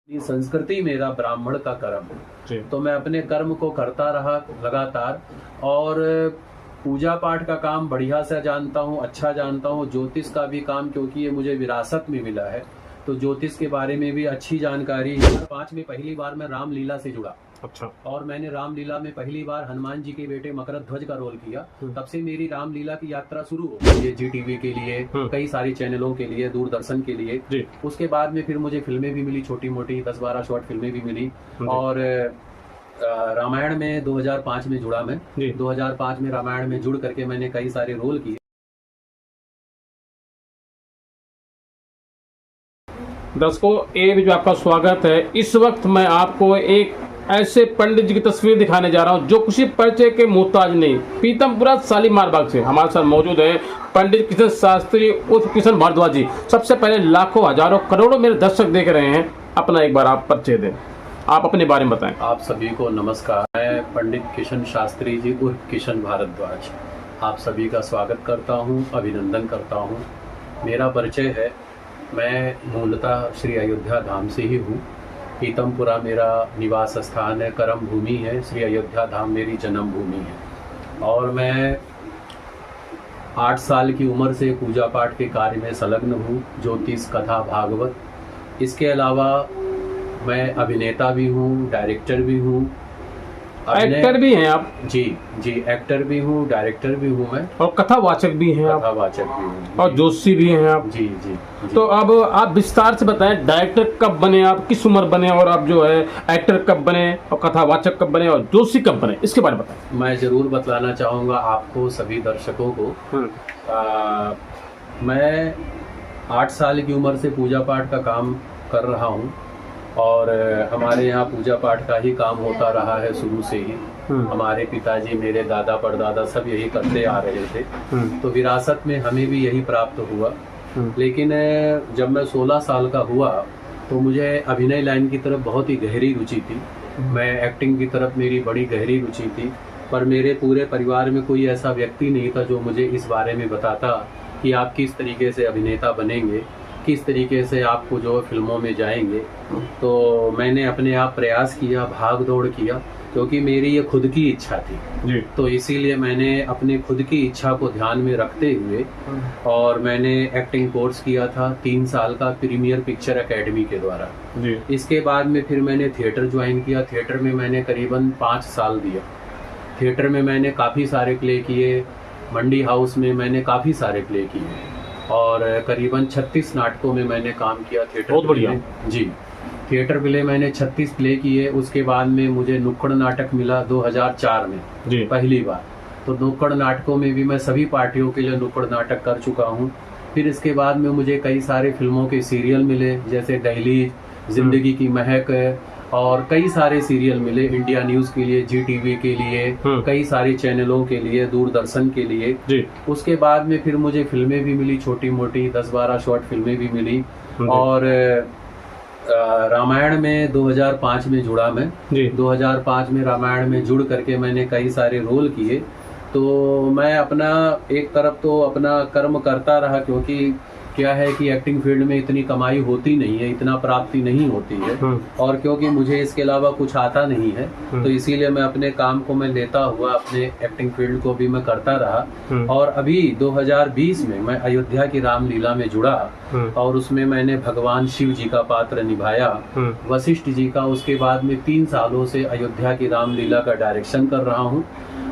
संस्कृति मेरा ब्राह्मण का कर्म। तो मैं अपने कर्म को करता रहा लगातार, और पूजा पाठ का काम बढ़िया से जानता हूँ, अच्छा जानता हूँ। ज्योतिष का भी काम, क्योंकि ये मुझे विरासत में मिला है, तो ज्योतिष के बारे में भी अच्छी जानकारी है। 2005 में पहली बार मैं रामलीला से जुड़ा। अच्छा। और मैंने रामलीला में पहली बार हनुमान जी के बेटे मकरध्वज का रोल किया। तब से मेरी रामलीला की यात्रा शुरू हो गई है, जी टीवी के लिए, कई सारी चैनलों के लिए, दूरदर्शन के लिए। उसके बाद में फिर मुझे फिल्में भी मिली, छोटी मोटी 10-12 शॉर्ट फिल्में भी मिली। और रामायण में 2005 में जुड़ा मैं। 2005 में रामायण में जुड़ करके मैंने कई सारे रोल किए। दर्शकों, एक जो आपका स्वागत है। इस वक्त मैं आपको एक ऐसे पंडित जी की तस्वीर दिखाने जा रहा हूं जो किसी परिचय के मोहताज नहीं। पीतमपुरा शालीमार बाग से हमारे साथ मौजूद है पंडित किशन शास्त्री उर्फ किशन भारद्वाज जी। सबसे पहले लाखों हजारों करोड़ों मेरे दर्शक देख रहे हैं, अपना एक बार आप परिचय दें, आप अपने बारे में बताएं। आप सभी को नमस्कार। मैं पंडित किशन शास्त्री जी उर्फ किशन भारद्वाज आप सभी का स्वागत करता हूं, अभिनंदन करता हूं। मेरा परिचय है, मैं मूलतः श्री अयोध्या धाम से ही हूँ। पीतमपुरा मेरा निवास स्थान है, कर्म भूमि है। श्री अयोध्या धाम मेरी जन्म भूमि है। और मैं 8 साल की उम्र से पूजा पाठ के कार्य में संलग्न हूँ, ज्योतिष, कथा, भागवत। इसके अलावा मैं अभिनेता भी हूँ, डायरेक्टर भी हूँ। एक्टर भी हैं आप? जी, एक्टर भी हूँ, डायरेक्टर भी हूँ मैं, और कथावाचक भी हैं आप? कथावाचक भी हूँ, और जोशी भी हैं आप? जी। तो अब आप विस्तार से बताएं, डायरेक्टर कब बने आप, किस उम्र बने, और आप जो है एक्टर कब बने, और कथावाचक कब बने, और जोशी कब बने, इसके बारे में बताएं। मैं जरूर बतलाना चाहूँगा आपको, सभी दर्शकों को। मैं 8 साल की उम्र से पूजा पाठ का काम कर रहा हूँ, और हमारे यहाँ पूजा पाठ का ही काम होता रहा है शुरू से ही। हमारे पिताजी, मेरे दादा परदादा सब यही करते आ रहे थे, तो विरासत में हमें भी यही प्राप्त हुआ। लेकिन जब मैं 16 साल का हुआ तो मुझे अभिनय लाइन की तरफ बहुत ही गहरी रुचि थी। मैं एक्टिंग की तरफ मेरी बड़ी गहरी रुचि थी, पर मेरे पूरे परिवार में कोई ऐसा व्यक्ति नहीं था जो मुझे इस बारे में बताता कि आप किस तरीके से अभिनेता बनेंगे, किस तरीके से आपको जो फिल्मों में जाएंगे। तो मैंने अपने आप प्रयास किया, भाग दौड़ किया, क्योंकि मेरी ये खुद की इच्छा थी जी। तो इसीलिए मैंने अपने खुद की इच्छा को ध्यान में रखते हुए और मैंने एक्टिंग कोर्स किया था 3 साल का, प्रीमियर पिक्चर एकेडमी के द्वारा जी। इसके बाद में फिर मैंने थिएटर ज्वाइन किया। थिएटर में मैंने करीबन 5 साल दिया। थिएटर में मैंने काफ़ी सारे प्ले किए। मंडी हाउस में मैंने काफ़ी सारे प्ले किए, और करीबन 36 नाटकों में मैंने काम किया थिएटर। बहुत बढ़िया जी। थिएटर प्ले मैंने 36 प्ले किए। उसके बाद में मुझे नुक्कड़ नाटक मिला 2004 में जी। पहली बार। तो नुक्कड़ नाटकों में भी मैं सभी पार्टियों के लिए नुक्कड़ नाटक कर चुका हूँ। फिर इसके बाद में मुझे कई सारे फिल्मों के सीरियल मिले, जैसे दहलीज, जिंदगी की महक, और कई सारे सीरियल मिले इंडिया न्यूज के लिए, जी टीवी के लिए, कई सारे चैनलों के लिए, दूरदर्शन के लिए जी। उसके बाद में फिर मुझे फिल्में भी मिली, छोटी मोटी 10-12 शॉर्ट फिल्में भी मिली। और रामायण में 2005 में जुड़ा मैं जी। 2005 में रामायण में जुड़ करके मैंने कई सारे रोल किए। तो मैं अपना एक तरफ तो अपना कर्म करता रहा, क्योंकि क्या है कि एक्टिंग फील्ड में इतनी कमाई होती नहीं है, इतना प्राप्ति नहीं होती है, और क्योंकि मुझे इसके अलावा कुछ आता नहीं है, तो इसीलिए मैं अपने काम को मैं लेता हुआ अपने एक्टिंग फील्ड को भी मैं करता रहा। और अभी 2020 में मैं अयोध्या की रामलीला में जुड़ा, और उसमें मैंने भगवान शिव जी का पात्र निभाया, वशिष्ठ जी का। उसके बाद में 3 सालों से अयोध्या की रामलीला का डायरेक्शन कर रहा हूँ,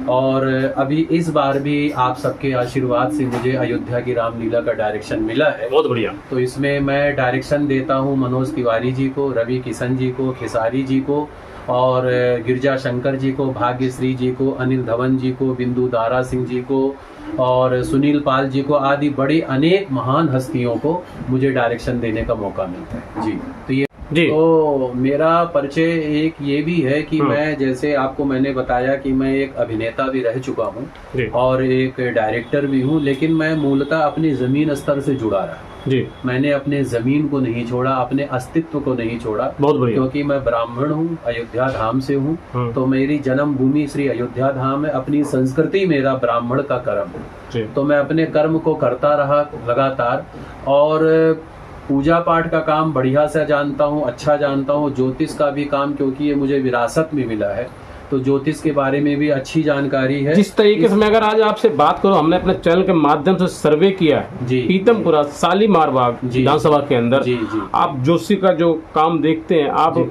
और अभी इस बार भी आप सबके आशीर्वाद से मुझे अयोध्या की रामलीला का डायरेक्शन मिला है। बहुत बढ़िया। तो इसमें मैं डायरेक्शन देता हूँ मनोज तिवारी जी को, रवि किशन जी को, खेसारी जी को, और गिरजा शंकर जी को, भाग्यश्री जी को, अनिल धवन जी को, बिंदु दारा सिंह जी को, और सुनील पाल जी को, आदि बड़ी अनेक महान हस्तियों को मुझे डायरेक्शन देने का मौका मिलता है जी। तो ये जी। तो मेरा परिचय एक ये भी है कि मैं, जैसे आपको मैंने बताया कि मैं एक अभिनेता भी रह चुका हूँ और एक डायरेक्टर भी हूँ, लेकिन मैं मूलतः अपनी जमीन स्तर से जुड़ा रहा जी। मैंने अपने जमीन को नहीं छोड़ा, अपने अस्तित्व को नहीं छोड़ा। बहुत बढ़िया। क्योंकि मैं ब्राह्मण हूँ, अयोध्या धाम से हूँ, तो मेरी जन्म भूमि श्री अयोध्या धाम है। अपनी संस्कृति मेरा ब्राह्मण का कर्म है, तो मैं अपने कर्म को करता रहा लगातार। और पूजा पाठ का काम बढ़िया से जानता हूँ, अच्छा जानता हूँ। ज्योतिष का भी काम, क्योंकि ये मुझे विरासत में मिला है, तो ज्योतिष के बारे में भी अच्छी जानकारी है। जिस तरीके से मैं अगर आज आपसे बात करूं, हमने अपने चैनल के माध्यम से सर्वे किया है जी, पीतमपुरा शालीमार बाग विधानसभा के अंदर, जी, जी, आप ज्योतिषी का जो काम देखते हैं आप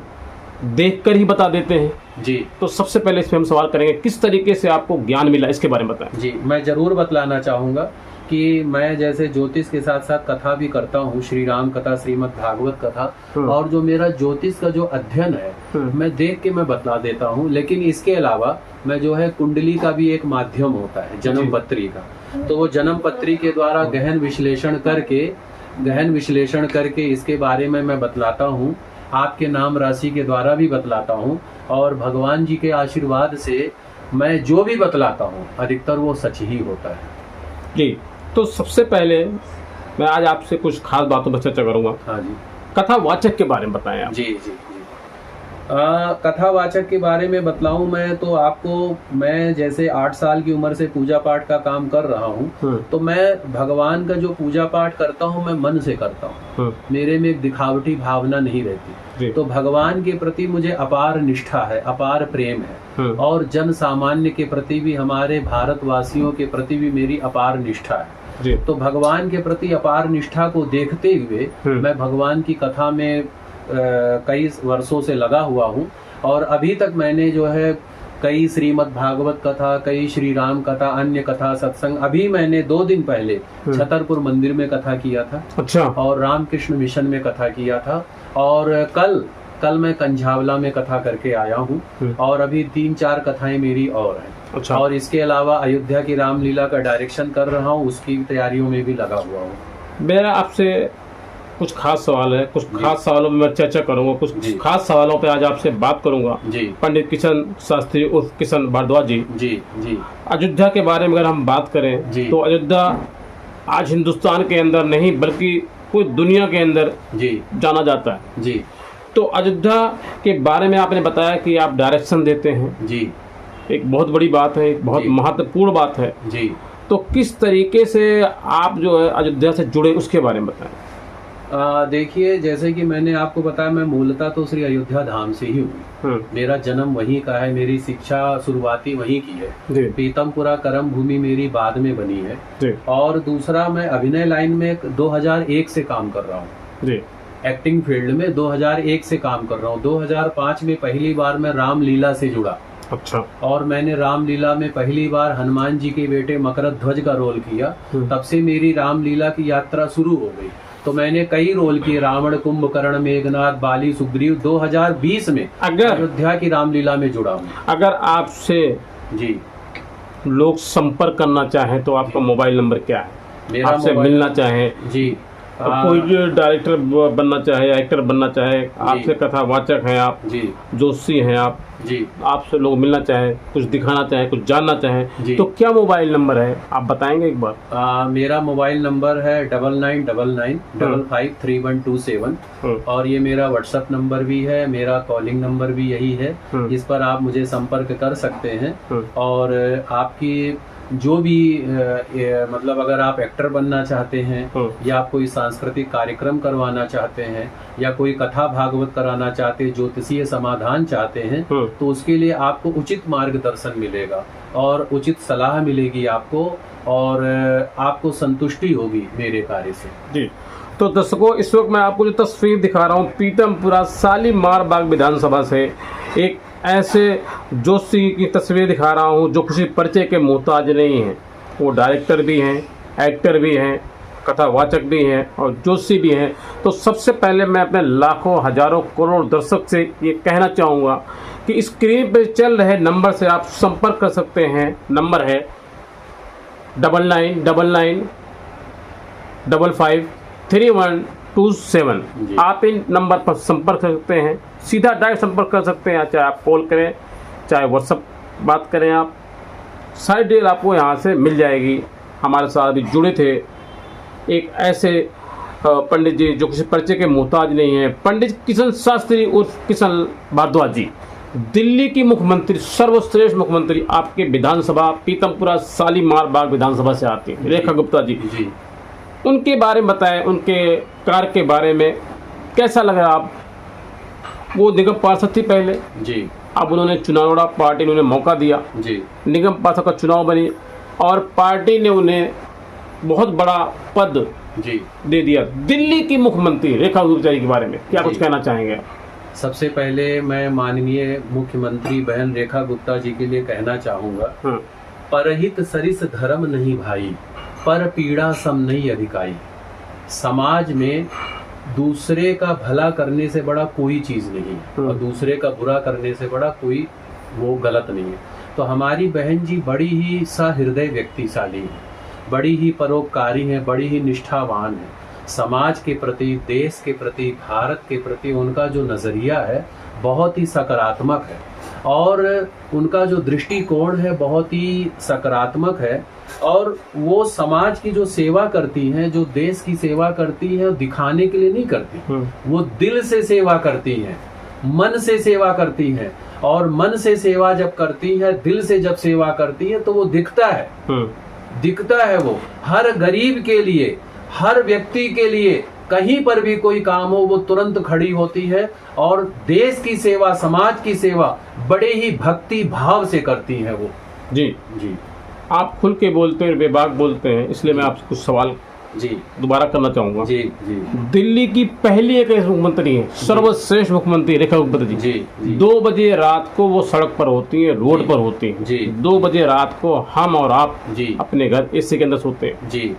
देखकर ही बता देते हैं जी। तो सबसे पहले इस पे हम सवाल करेंगे, किस तरीके से आपको ज्ञान मिला, इसके बारे में बताएं। जी, मैं जरूर बतलाना चाहूँगा कि मैं जैसे ज्योतिष के साथ साथ कथा भी करता हूँ, श्री राम कथा, श्रीमद् भागवत कथा, और जो मेरा ज्योतिष का जो अध्ययन है मैं देख के मैं बतला देता हूँ। लेकिन इसके अलावा मैं जो है कुंडली का भी एक माध्यम होता है, जन्म पत्री का, तो वो जन्म पत्री के द्वारा गहन विश्लेषण करके इसके बारे में मैं बतलाता हूँ। आपके नाम राशि के द्वारा भी बतलाता हूँ, और भगवान जी के आशीर्वाद से मैं जो भी बतलाता हूँ अधिकतर वो सच ही होता है। जी, तो सबसे पहले मैं आज आपसे कुछ खास बातों पर चर्चा करूंगा। हाँ जी। कथावाचक के बारे में बताएं आप। जी जी जी। कथावाचक के बारे में बतलाऊं मैं तो आपको, मैं जैसे 8 साल की उम्र से पूजा पाठ का काम कर रहा हूं, तो मैं भगवान का जो पूजा पाठ करता हूं मैं मन से करता हूं। मेरे में एक दिखावटी भावना नहीं रहती। तो भगवान के प्रति मुझे अपार निष्ठा है, अपार प्रेम है, और जन सामान्य के प्रति भी, हमारे भारतवासियों के प्रति भी मेरी अपार निष्ठा है। तो भगवान के प्रति अपार निष्ठा को देखते हुए मैं भगवान की कथा में कई वर्षों से लगा हुआ हूँ, और अभी तक मैंने जो है कई श्रीमद् भागवत कथा, कई श्री राम कथा, अन्य कथा, सत्संग, अभी मैंने 2 दिन पहले छतरपुर मंदिर में कथा किया था। अच्छा। और रामकृष्ण मिशन में कथा किया था, और कल मैं कंझावला में कथा करके आया हूँ, और अभी 3-4 कथाएं मेरी और हैं। अच्छा। और इसके अलावा अयोध्या की रामलीला का डायरेक्शन कर रहा हूँ, उसकी तैयारियों में भी लगा हुआ हूँ। मेरा आपसे कुछ खास सवाल है, कुछ खास सवालों में मैं चर्चा करूंगा, कुछ खास सवालों पे आज आपसे बात करूंगा। पंडित किशन शास्त्री उर्फ किशन भारद्वाज जी। जी। अयोध्या के बारे में अगर हम बात करें तो अयोध्या आज हिंदुस्तान के अंदर नहीं बल्कि पूरी दुनिया के अंदर जाना जाता है। जी। तो अयोध्या के बारे में आपने बताया कि आप डायरेक्शन देते हैं। जी। एक बहुत बड़ी बात है, एक बहुत महत्वपूर्ण बात है। जी। तो किस तरीके से आप जो है अयोध्या से जुड़े उसके बारे में बताएं। देखिए, जैसे कि मैंने आपको बताया, मैं मूलतः तो श्री अयोध्या धाम से ही हूँ। मेरा जन्म वहीं का है, मेरी शिक्षा शुरुआती वहीं की है। पीतमपुरा कर्म भूमि मेरी बाद में बनी है। और दूसरा, मैं अभिनय लाइन में 2001 से काम कर रहा हूँ। एक्टिंग फील्ड में 2001 से काम कर रहा हूँ। 2005 में पहली बार मैं रामलीला से जुड़ा। अच्छा। और मैंने रामलीला में पहली बार हनुमान जी के बेटे मकरध्वज का रोल किया। तब से मेरी रामलीला की यात्रा शुरू हो गई। तो मैंने कई रोल किए, रावण, कुंभकर्ण, मेघनाथ, बाली, सुग्रीव। 2020 में अयोध्या की रामलीला में जुड़ा हूँ। अगर आपसे लोग संपर्क करना चाहें तो आपका मोबाइल नंबर क्या है? मेरा आपसे मिलना चाहें जी, कोई डायरेक्टर बनना चाहे, एक्टर बनना चाहे, आपसे कथावाचक हैं आप जी, जोशी हैं आप जी, आपसे लोग मिलना चाहे, कुछ दिखाना चाहे, कुछ जानना चाहे, तो क्या मोबाइल नंबर है आप बताएंगे एक बार? मेरा मोबाइल नंबर है 9999553127, और ये मेरा व्हाट्सएप नंबर भी है, मेरा कॉलिंग नंबर भी यही है। इस पर आप मुझे संपर्क कर सकते हैं। और आपकी जो भी मतलब अगर आप एक्टर बनना चाहते हैं, या आप कोई सांस्कृतिक कार्यक्रम करवाना चाहते हैं, या कोई कथा भागवत कराना चाहते हैं, ज्योतिषीय समाधान चाहते हैं, तो उसके लिए आपको उचित मार्गदर्शन मिलेगा और उचित सलाह मिलेगी आपको, और आपको संतुष्टि होगी मेरे कार्य से जी। तो दर्शकों, इस वक्त मैं आपको जो तस्वीर दिखा रहा हूँ पीतमपुरा शालीमार बाग विधानसभा से एक ऐसे जोशी की तस्वीर दिखा रहा हूँ जो किसी परिचय के मोहताज नहीं हैं। वो डायरेक्टर भी हैं, एक्टर भी हैं, कथावाचक भी हैं और जोशी भी हैं। तो सबसे पहले मैं अपने लाखों, हजारों, करोड़ दर्शक से ये कहना चाहूँगा कि स्क्रीन पर चल रहे नंबर से आप संपर्क कर सकते हैं। नंबर है 9999553127। आप इन नंबर पर संपर्क कर सकते हैं, सीधा डायरेक्ट संपर्क कर सकते हैं, चाहे आप कॉल करें, चाहे व्हाट्सएप बात करें, आप सारी डिटेल आपको यहाँ से मिल जाएगी। हमारे साथ भी जुड़े थे एक ऐसे पंडित जी जो किसी परिचय के मोहताज नहीं है, पंडित किशन शास्त्री उर्फ किशन भारद्वाज जी, दिल्ली की मुख्यमंत्री, सर्वश्रेष्ठ मुख्यमंत्री आपके विधानसभा पीतमपुरा शालीमार बाग विधानसभा से आती है। रेखा गुप्ता जी उनके बारे में बताएं, उनके कार्य के बारे में कैसा लगा आप? वो निगम पार्षद थी पहले जी, अब उन्होंने चुनाव लड़ा, पार्टी ने उन्हें मौका दिया, जी, निगम पार्षद का चुनाव बनी और पार्टी ने उन्हें बहुत बड़ा पद जी। दे दिया। दिल्ली की मुख्यमंत्री रेखा गुप्ता जी के बारे में क्या कुछ कहना चाहेंगे? सबसे पहले मैं माननीय मुख्यमंत्री बहन रेखा गुप्ता जी के लिए कहना चाहूंगा, परहित सरिस धर्म नहीं भाई, पर पीड़ा सम नहीं अधिकाई। समाज में दूसरे का भला करने से बड़ा कोई चीज नहीं है और दूसरे का बुरा करने से बड़ा कोई वो गलत नहीं है। तो हमारी बहन जी बड़ी ही सहृदय व्यक्तिशाली है, बड़ी ही परोपकारी है, बड़ी ही निष्ठावान है। समाज के प्रति, देश के प्रति, भारत के प्रति उनका जो नजरिया है बहुत ही सकारात्मक है और उनका जो दृष्टिकोण है बहुत ही सकारात्मक है। और वो समाज की जो सेवा करती हैं, जो देश की सेवा करती हैं, दिखाने के लिए नहीं करती, वो दिल से सेवा करती हैं, मन से सेवा करती हैं। और मन से सेवा जब करती है, दिल से जब सेवा करती है तो वो दिखता है, दिखता है। वो हर गरीब के लिए, हर व्यक्ति के लिए, कहीं पर भी कोई काम हो वो तुरंत खड़ी होती है और देश की सेवा, समाज की सेवा बड़े ही भक्ति भाव से करती है वो। जी जी, आप खुल के बोलते हैं, बेबाक बोलते हैं, इसलिए मैं आपसे कुछ सवाल जी दोबारा करना चाहूंगा। जी, जी, दिल्ली की पहली एक ऐसी मुख्यमंत्री है, सर्वश्रेष्ठ मुख्यमंत्री रेखा गुप्ता जी। जी, जी। 2 बजे रात को वो सड़क पर होती है, रोड पर होती है। जी। 2 बजे रात को हम और आप जी, अपने घर एसी के अंदर सोते हैं। जी,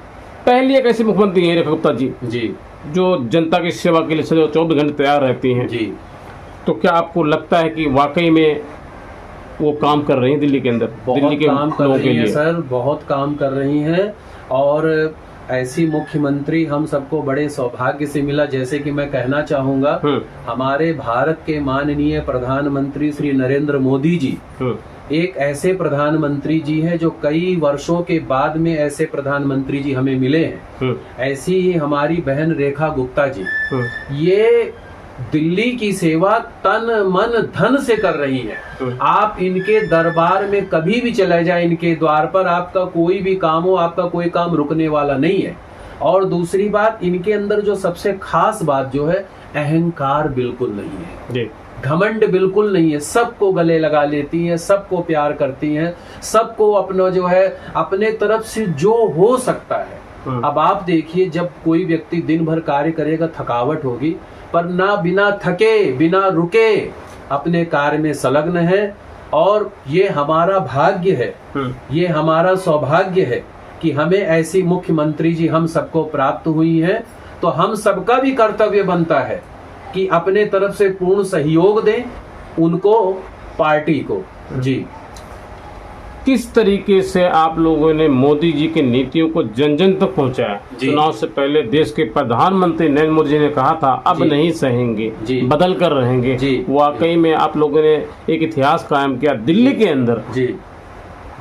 पहली एक ऐसी मुख्यमंत्री है रेखा गुप्ता जी जी, जो जनता की सेवा के लिए 24 घंटे तैयार रहती हैं। जी। तो क्या आपको लगता है कि वाकई में वो काम कर रही हैं दिल्ली के अंदर, दिल्ली बहुत के काम कर लोगों रही के हैं लिए? सर, बहुत काम कर रही हैं। और ऐसी मुख्यमंत्री हम सबको बड़े सौभाग्य से मिला। जैसे कि मैं कहना चाहूंगा, हमारे भारत के माननीय प्रधानमंत्री श्री नरेंद्र मोदी जी एक ऐसे प्रधानमंत्री जी हैं जो कई वर्षों के बाद में ऐसे प्रधानमंत्री जी हमें मिले हैं। ऐसी ही हमारी बहन रेखा गुप्ता जी, ये दिल्ली की सेवा तन मन धन से कर रही है। आप इनके दरबार में कभी भी चले जाए, इनके द्वार पर आपका कोई भी काम हो, आपका कोई काम रुकने वाला नहीं है। और दूसरी बात, इनके अंदर जो सबसे खास बात जो है, अहंकार बिल्कुल नहीं है, घमंड बिल्कुल नहीं है। सबको गले लगा लेती हैं, सबको प्यार करती हैं, सबको अपना जो है अपने तरफ से जो हो सकता है। अब आप देखिए, जब कोई व्यक्ति दिन भर कार्य करेगा, थकावट होगी, पर ना बिना थके, बिना रुके अपने कार्य में संलग्न है। और ये हमारा भाग्य है, ये हमारा सौभाग्य है कि हमें ऐसी मुख्यमंत्री जी हम सबको प्राप्त हुई हैं। तो हम सबका भी कर्तव्य बनता है कि अपने तरफ से पूर्ण सहयोग दें उनको, पार्टी को। जी, किस तरीके से आप लोगों ने मोदी जी की नीतियों को जन जन तक पहुंचाया? चुनाव से पहले देश के प्रधानमंत्री नरेंद्र मोदी जी ने कहा था, अब नहीं सहेंगे, बदल कर रहेंगे। वाकई में आप लोगों ने एक इतिहास कायम किया दिल्ली के अंदर। जी,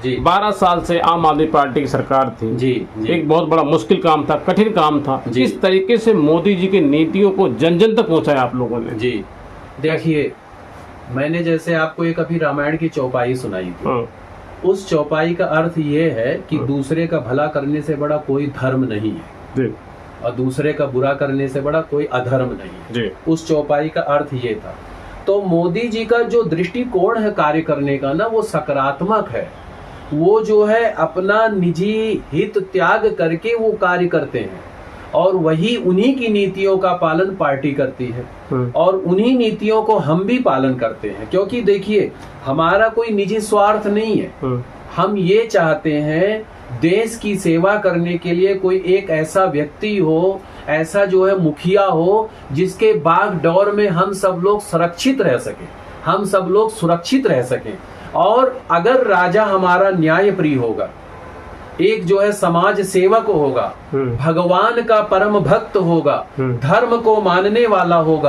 जी। 12 साल से आम आदमी पार्टी की सरकार थी। जी, जी। एक बहुत बड़ा मुश्किल काम था, कठिन काम था। किस तरीके से मोदी जी की नीतियों को जन जन तक पहुंचाया आप लोगों ने? जी, देखिए, मैंने जैसे आपको एक अभी रामायण की चौपाई सुनाई थी, उस चौपाई का अर्थ ये है कि दूसरे का भला करने से बड़ा कोई धर्म नहीं है और दूसरे का बुरा करने से बड़ा कोई अधर्म नहीं है। उस चौपाई का अर्थ ये था। तो मोदी जी का जो दृष्टिकोण है कार्य करने का ना, वो सकारात्मक है। वो जो है अपना निजी हित त्याग करके वो कार्य करते हैं और वही उन्हीं की नीतियों का पालन पार्टी करती है और उन्हीं नीतियों को हम भी पालन करते हैं। क्योंकि देखिए, हमारा कोई निजी स्वार्थ नहीं है। हम ये चाहते हैं देश की सेवा करने के लिए कोई एक ऐसा व्यक्ति हो, ऐसा जो है मुखिया हो, जिसके बागडोर में हम सब लोग सुरक्षित रह सके, हम सब लोग सुरक्षित रह सकें। और अगर राजा हमारा न्याय प्रिय होगा, एक जो है समाज सेवक होगा, भगवान का परम भक्त होगा, धर्म को मानने वाला होगा,